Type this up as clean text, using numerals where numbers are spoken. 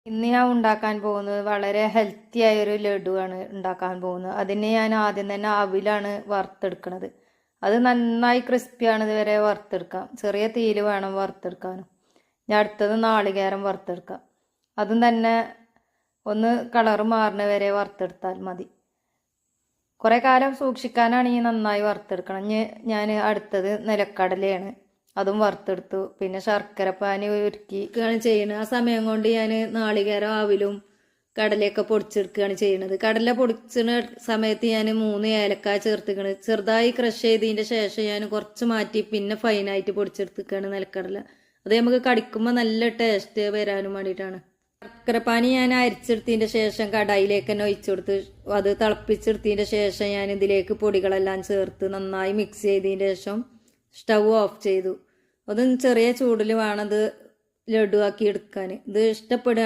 ഇന്ന് ഞാൻ ഉണ്ടാക്കാൻ പോകുന്നത് വളരെ ഹെൽത്തി ആയൊരു ലഡുവാണ് ഉണ്ടാക്കാൻ പോകുന്നത്. അതിന് ഞാൻ ആദ്യം തന്നെ അവിലാണ് വറുത്തെടുക്കുന്നത്. അത് നന്നായി ക്രിസ്പിയാണത് വരെ വറുത്തെടുക്കാം. ചെറിയ തീയിൽ വേണം വറുത്തെടുക്കാനും. ഞാൻ അടുത്തത് നാളികേരം വറുത്തെടുക്കാം. അതും തന്നെ ഒന്ന് കളറ് മാറുന്ന വരെ വറുത്തെടുത്താൽ മതി. കുറേ കാലം സൂക്ഷിക്കാനാണെങ്കിൽ നന്നായി വറുത്തെടുക്കണം. ഞാൻ അടുത്തത് നിലക്കടലയാണ്, അതും വറുത്തെടുത്തു. പിന്നെ ശർക്കര പാനി ഒരുക്കിയാണ് ചെയ്യുന്നത്. ആ സമയം കൊണ്ട് ഞാൻ നാളികേരം അവിലും കടലയൊക്കെ പൊടിച്ചെടുക്കുകയാണ് ചെയ്യുന്നത്. കടല പൊടിച്ചിന സമയത്ത് ഞാൻ 3 ഏലക്കായ ചേർത്തിക്കണ്. ചെറുതായി ക്രഷ് ചെയ്തതിൻ്റെ ശേഷം ഞാൻ കുറച്ച് മാറ്റി പിന്നെ ഫൈനായിട്ട് പൊടിച്ചെടുത്തിക്കുകയാണ് നിലക്കടല. അത് നമുക്ക് കടിക്കുമ്പോൾ നല്ല ടേസ്റ്റ് വരാനും വേണ്ടിയിട്ടാണ്. ശർക്കരപ്പാനി ഞാൻ അരിച്ചെടുത്തതിൻ്റെ ശേഷം കടായിലേക്ക് തന്നെ ഒഴിച്ചു കൊടുത്ത് അത് തിളപ്പിച്ചെടുത്തതിൻ്റെ ശേഷം ഞാൻ ഇതിലേക്ക് പൊടികളെല്ലാം ചേർത്ത് നന്നായി മിക്സ് ചെയ്തതിന് ശേഷം സ്റ്റൗ ഓഫ് ചെയ്തു. അതും ചെറിയ ചൂടിൽ വേണം ഇത് ലഡു ആക്കി എടുക്കാൻ. ഇത് ഇഷ്ടപ്പെടുക